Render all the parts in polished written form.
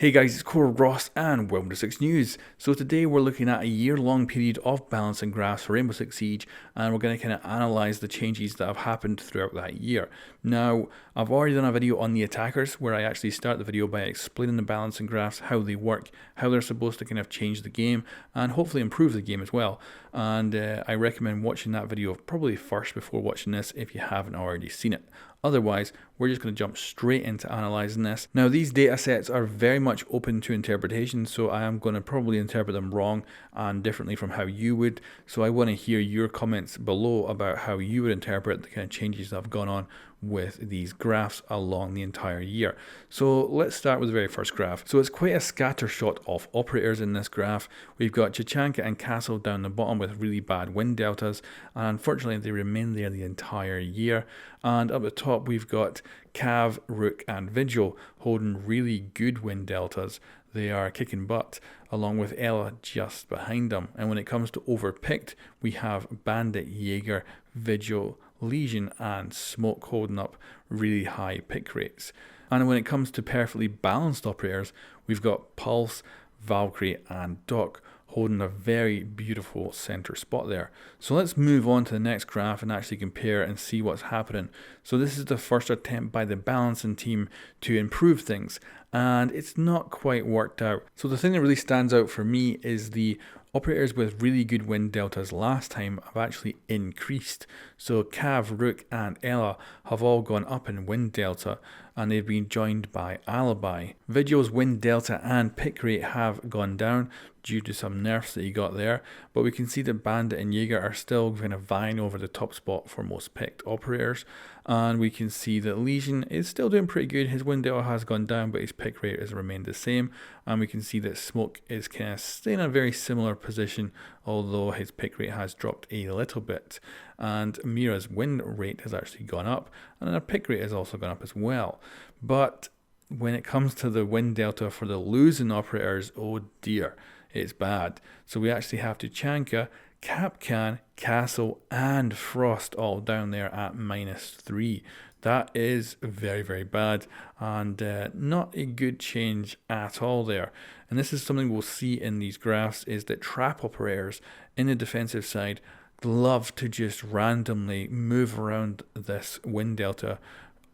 Hey guys, it's coreross and welcome to 6 News. So today we're looking at a year-long period of balancing graphs for Rainbow Six Siege, and we're going to kind of analyse the changes that have happened throughout that year. Now, I've already done a video on the attackers where I actually start the video by explaining the balancing graphs, how they work, how they're supposed to kind of change the game, and hopefully improve the game as well. And I recommend watching that video probably first before watching this if you haven't already seen it. Otherwise, we're just going to jump straight into analysing this. Now, these data sets are very much open to interpretation, so I am going to probably interpret them wrong and differently from how you would. So I want to hear your comments below about how you would interpret the kind of changes that have gone on with these graphs along the entire year. So let's start with the very first graph. So it's quite a scatter shot of operators in this graph. We've got Chachanka and Castle down the bottom with really bad win deltas, and unfortunately they remain there the entire year. And up the top we've got Cav, Rook and Vigil holding really good win deltas. They are kicking butt, along with Ella just behind them. And when it comes to overpicked, we have Bandit, Jaeger, Vigil, Legion and Smoke holding up really high pick rates. And when it comes to perfectly balanced operators, we've got Pulse, Valkyrie and Doc holding a very beautiful center spot there. So let's move on to the next graph and actually compare and see what's happening. So this is the first attempt by the balancing team to improve things, and it's not quite worked out. So the thing that really stands out for me is the operators with really good win deltas last time have actually increased. So Cav, Rook and Ella have all gone up in win delta, and they've been joined by Alibi. Vigil's win delta and pick rate have gone down due to some nerfs that he got there, but we can see that Bandit and Jaeger are still kind of vying over the top spot for most picked operators, and we can see that Legion is still doing pretty good. His win delta has gone down, but his pick rate has remained the same, and we can see that Smoke is kind of staying in a very similar position, although his pick rate has dropped a little bit. And Mira's win rate has actually gone up, and her pick rate has also gone up as well. But when it comes to the win delta for the losing operators, oh dear, it's bad. So we actually have Chachanka, Capcan, Castle and Frost all down there at -3. That is very, very bad, and not a good change at all there. And this is something we'll see in these graphs, is that trap operators in the defensive side love to just randomly move around this win delta,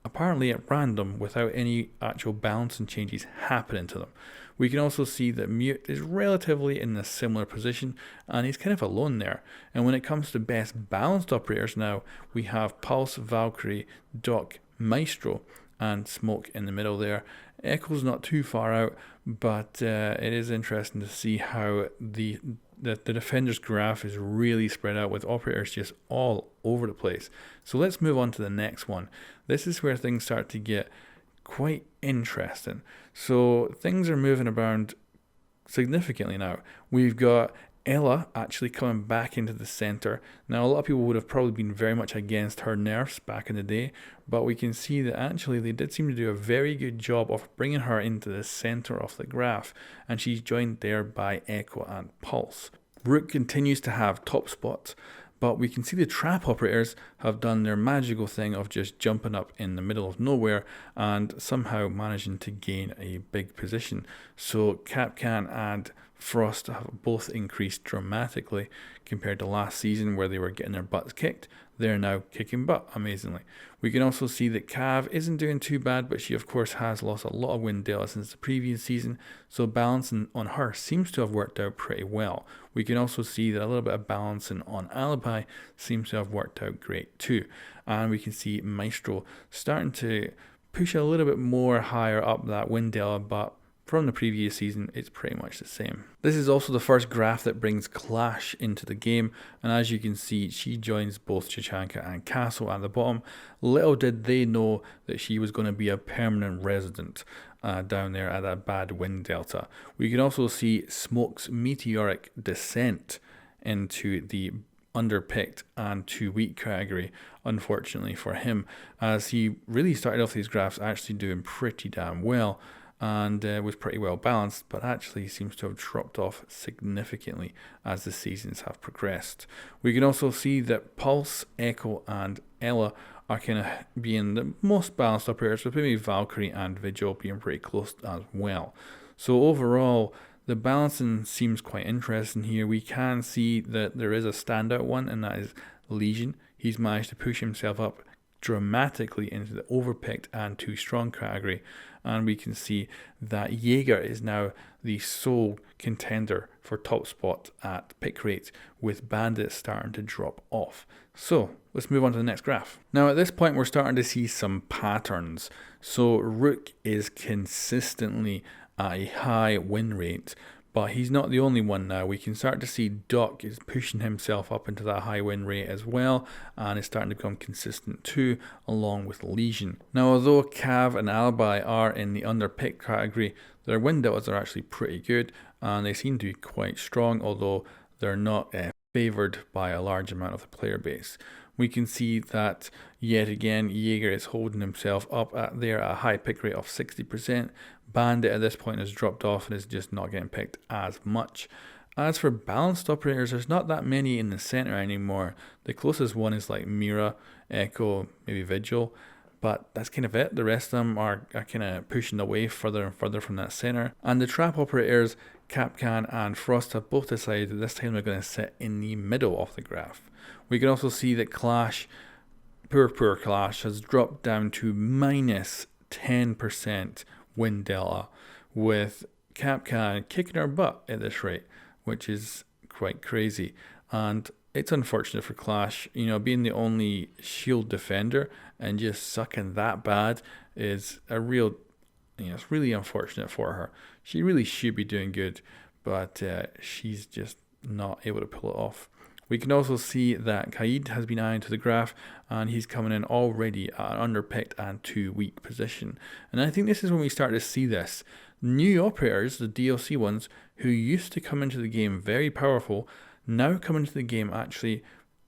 apparently at random, without any actual balancing changes happening to them. We can also see that Mute is relatively in a similar position, and he's kind of alone there. And when it comes to best balanced operators now, we have Pulse, Valkyrie, Doc, Maestro, and Smoke in the middle there. Echo's not too far out, but it is interesting to see how the defender's graph is really spread out with operators just all over the place. So let's move on to the next one. This is where things start to get quite interesting. So things are moving around significantly now. We've got Ella actually coming back into the center. Now, a lot of people would have probably been very much against her nerfs back in the day, but we can see that actually they did seem to do a very good job of bringing her into the center of the graph, and she's joined there by Echo and Pulse. Rook continues to have top spots, but we can see the trap operators have done their magical thing of just jumping up in the middle of nowhere and somehow managing to gain a big position. So Capcan and Frost have both increased dramatically compared to last season where they were getting their butts kicked. They're now kicking butt amazingly. We can also see that Cav isn't doing too bad, but she of course has lost a lot of win delta since the previous season, so balancing on her seems to have worked out pretty well. We can also see that a little bit of balancing on Alibi seems to have worked out great too. And we can see Maestro starting to push a little bit more higher up that win delta, but from the previous season, it's pretty much the same. This is also the first graph that brings Clash into the game, and as you can see, she joins both Chachanka and Castle at the bottom. Little did they know that she was going to be a permanent resident down there at that bad win delta. We can also see Smoke's meteoric descent into the underpicked and too weak category, unfortunately for him, as he really started off these graphs actually doing pretty damn well, and was pretty well balanced, but actually seems to have dropped off significantly as the seasons have progressed. We can also see that Pulse, Echo and Ella are kind of being the most balanced operators, with maybe Valkyrie and Vigil being pretty close as well. So overall, the balancing seems quite interesting here. We can see that there is a standout one, and that is Legion. He's managed to push himself up dramatically into the overpicked and too strong category, and we can see that Jaeger is now the sole contender for top spot at pick rate, with Bandit starting to drop off. So let's move on to the next graph. Now at this point we're starting to see some patterns. So Rook is consistently at a high win rate, but he's not the only one now. We can start to see Doc is pushing himself up into that high win rate as well, and is starting to become consistent too, along with Legion. Now, although Cav and Alibi are in the underpicked category, their win deltas are actually pretty good, and they seem to be quite strong, although they're not favoured by a large amount of the player base. We can see that yet again Jaeger is holding himself up at a high pick rate of 60%. Bandit at this point has dropped off and is just not getting picked as much. As for balanced operators, there's not that many in the center anymore. The closest one is like Mira, Echo, maybe Vigil, but that's kind of it. The rest of them are kind of pushing away further and further from that center. And the trap operators, Capcan and Frost, have both decided that this time they're going to sit in the middle of the graph. We can also see that Clash, poor Clash, has dropped down to minus 10% win delta, with Capcan kicking our butt at this rate, which is quite crazy. And it's unfortunate for Clash, being the only shield defender and just sucking that bad is a real, it's really unfortunate for her. She really should be doing good, but she's just not able to pull it off. We can also see that Kaid has been added to the graph, and he's coming in already at an underpicked and too weak position. And I think this is when we start to see this. New operators, the DLC ones, who used to come into the game very powerful, now come into the game actually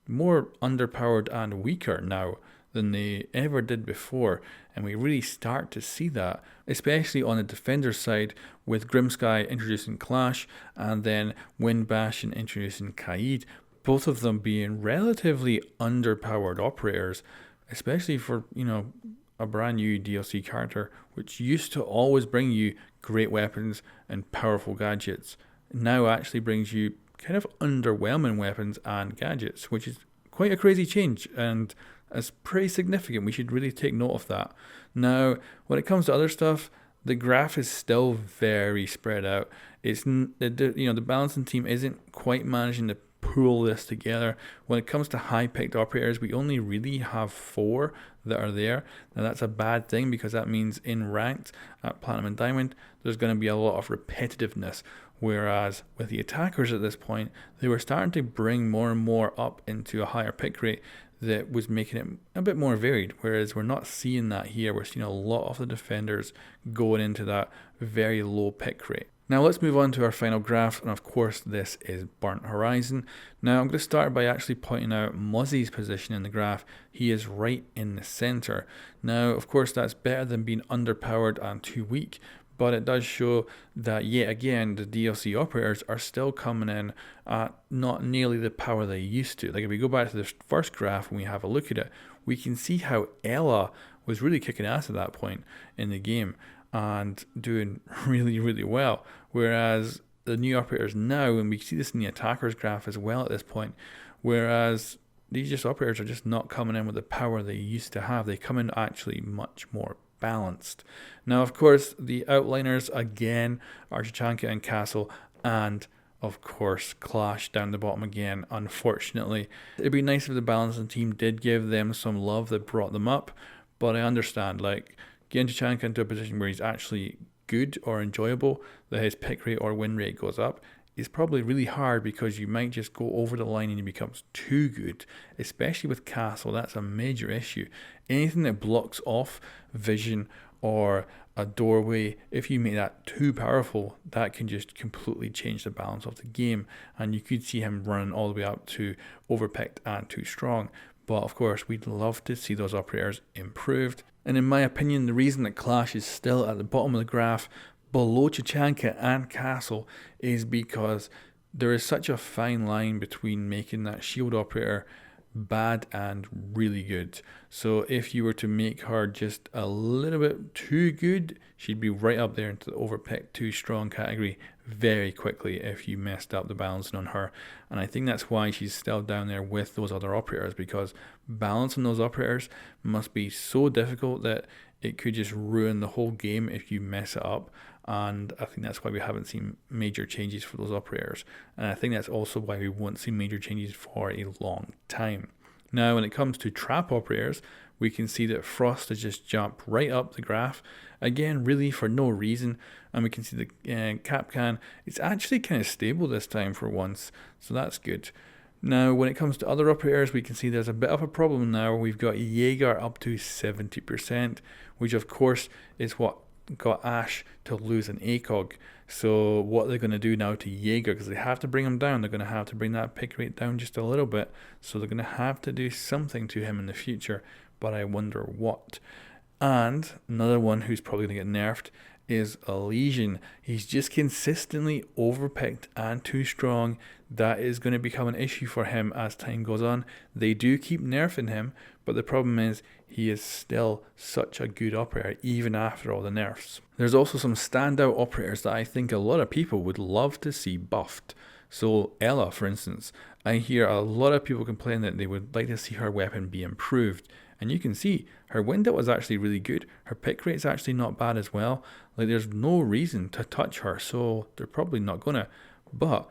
more underpowered and weaker now than they ever did before. And we really start to see that, especially on the defender side, with Grimsky introducing Clash and then Windbash introducing Kaid. Both of them being relatively underpowered operators, especially for, a brand new DLC character, which used to always bring you great weapons and powerful gadgets. Now actually brings you kind of underwhelming weapons and gadgets, which is quite a crazy change, and it's pretty significant. We should really take note of that. Now, when it comes to other stuff, the graph is still very spread out. It's the balancing team isn't quite managing to pull this together. When it comes to high picked operators, we only really have 4 that are there. Now that's a bad thing, because that means in ranked at Platinum and Diamond there's going to be a lot of repetitiveness, whereas with the attackers at this point, they were starting to bring more and more up into a higher pick rate that was making it a bit more varied, whereas we're not seeing that here. We're seeing a lot of the defenders going into that very low pick rate. Now let's move on to our final graph, and of course this is Burnt Horizon. Now I'm going to start by actually pointing out Muzzy's position in the graph. He is right in the center. Now of course that's better than being underpowered and too weak, but it does show that yet again the DLC operators are still coming in at not nearly the power they used to. Like if we go back to the first graph and we have a look at it, we can see how Ella was really kicking ass at that point in the game and doing really, really well. Whereas the new operators now, and we see this in the attackers graph as well at this point, whereas these operators are just not coming in with the power they used to have. They come in actually much more balanced. Now, of course, the outliners again are Chachanka and Castle, and of course Clash down the bottom again, unfortunately. It'd be nice if the balancing team did give them some love that brought them up, but I understand, like, getting Chachanka into a position where he's actually good or enjoyable, that his pick rate or win rate goes up, is probably really hard, because you might just go over the line and he becomes too good, especially with Castle. That's a major issue. Anything that blocks off vision or a doorway, if you make that too powerful, that can just completely change the balance of the game, and you could see him running all the way up to overpicked and too strong. But of course, we'd love to see those operators improved. And in my opinion, the reason that Clash is still at the bottom of the graph below Chachanka and Castle is because there is such a fine line between making that shield operator bad and really good. So if you were to make her just a little bit too good, she'd be right up there into the overpicked too strong category very quickly if you messed up the balancing on her. And I think that's why she's still down there with those other operators, because balancing those operators must be so difficult that it could just ruin the whole game if you mess it up. And I think that's why we haven't seen major changes for those operators. And I think that's also why we won't see major changes for a long time. Now, when it comes to trap operators, we can see that Frost has just jumped right up the graph. Again, really for no reason. And we can see the Capcan, it's actually kind of stable this time for once. So that's good. Now, when it comes to other operators, we can see there's a bit of a problem now. We've got Jaeger up to 70%, which of course is what got Ash to lose an ACOG. So what they're going to do now to Jaeger, because they have to bring him down, they're going to have to bring that pick rate down just a little bit. So they're going to have to do something to him in the future, but I wonder what. And another one who's probably going to get nerfed is Elysian. He's just consistently overpicked and too strong. That is going to become an issue for him as time goes on. They do keep nerfing him, but the problem is he is still such a good operator even after all the nerfs. There's also some standout operators that I think a lot of people would love to see buffed. So Ella, for instance, I hear a lot of people complain that they would like to see her weapon be improved. And you can see her window was actually really good. Her pick rate's actually not bad as well. Like, there's no reason to touch her, so they're probably not gonna. But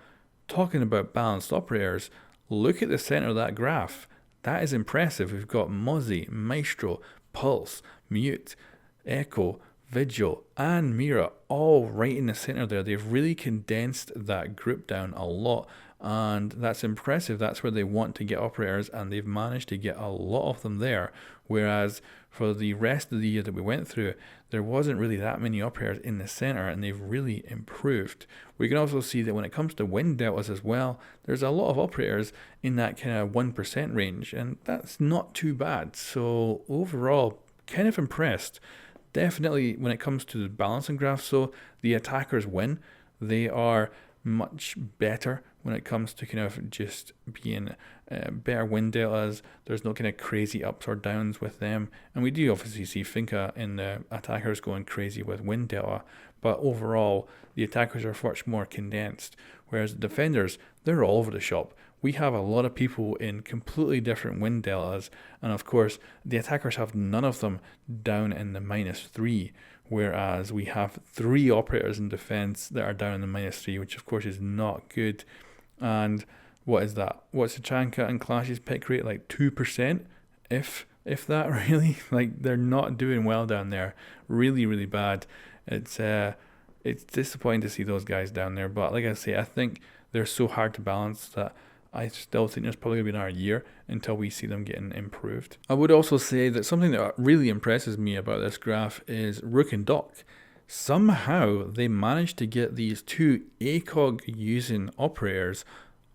talking about balanced operators, look at the center of that graph. That is impressive. We've got Mozzie, Maestro, Pulse, Mute, Echo, Vigil, and Mira all right in the center there. They've really condensed that group down a lot, and that's impressive. That's where they want to get operators, and they've managed to get a lot of them there. Whereas for the rest of the year that we went through, there wasn't really that many operators in the center, and they've really improved. We can also see that when it comes to win deltas as well, there's a lot of operators in that kind of 1% range, and that's not too bad. So overall, kind of impressed. Definitely when it comes to the balancing graph, so the attackers win. They are much better when it comes to kind of just being better win deltas. There's no kind of crazy ups or downs with them. And we do obviously see Finca in the attackers going crazy with win delta. But overall, the attackers are much more condensed. Whereas the defenders, they're all over the shop. We have a lot of people in completely different win deltas. And of course, the attackers have none of them down in the -3. Whereas we have 3 operators in defense that are down in the -3, which of course is not good. And what is that? What's Tachanka and Clash's pick rate? Like 2%? If that, really? Like, they're not doing well down there. Really, really bad. It's disappointing to see those guys down there. But like I say, I think they're so hard to balance that I still think there's probably going to be another year until we see them getting improved. I would also say that something that really impresses me about this graph is Rook and Doc. Somehow they managed to get these 2 ACOG using operators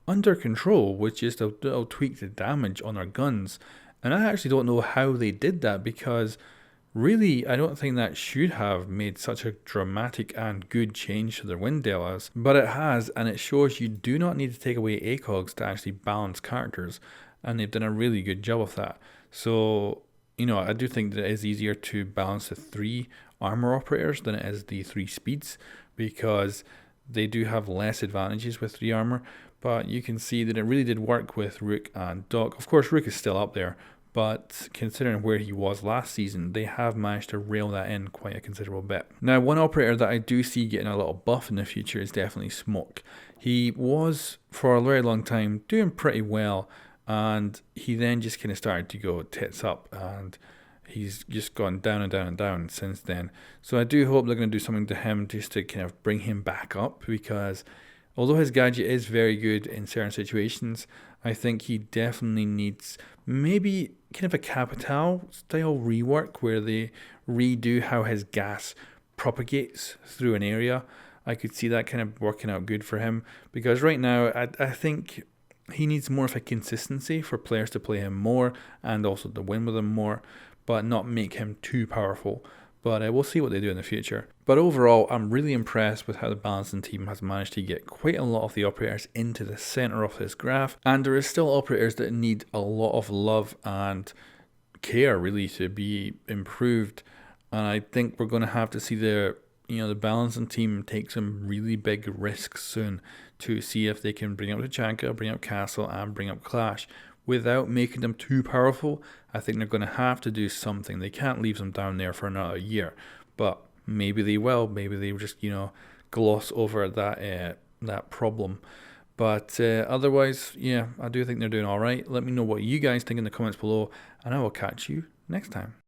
under control with just a little tweak to damage on their guns. And I actually don't know how they did that, because really, I don't think that should have made such a dramatic and good change to their win deltas, but it has, and it shows you do not need to take away ACOGs to actually balance characters, and they've done a really good job of that. So, I do think that it is easier to balance the 3 armor operators than it is the 3 speeds, because they do have less advantages with 3 armor, but you can see that it really did work with Rook and Doc. Of course, Rook is still up there, but considering where he was last season, they have managed to rail that in quite a considerable bit. Now, one operator that I do see getting a little buff in the future is definitely Smoke. He was, for a very long time, doing pretty well, and he then just kind of started to go tits up, and he's just gone down and down and down since then. So I do hope they're going to do something to him just to kind of bring him back up, because although his gadget is very good in certain situations, I think he definitely needs maybe kind of a Capital style rework where they redo how his gas propagates through an area. I could see that kind of working out good for him, because right now I think he needs more of a consistency for players to play him more and also to win with him more, but not make him too powerful. But we'll see what they do in the future. But overall, I'm really impressed with how the balancing team has managed to get quite a lot of the operators into the center of this graph. And there is still operators that need a lot of love and care really to be improved. And I think we're going to have to see the balancing team take some really big risks soon to see if they can bring up Tachanka, bring up Castle, and bring up Clash without making them too powerful. I think they're going to have to do something. They can't leave them down there for another year, but maybe they will. Maybe they just gloss over that problem. But otherwise, yeah, I do think they're doing all right. Let me know what you guys think in the comments below, and I will catch you next time.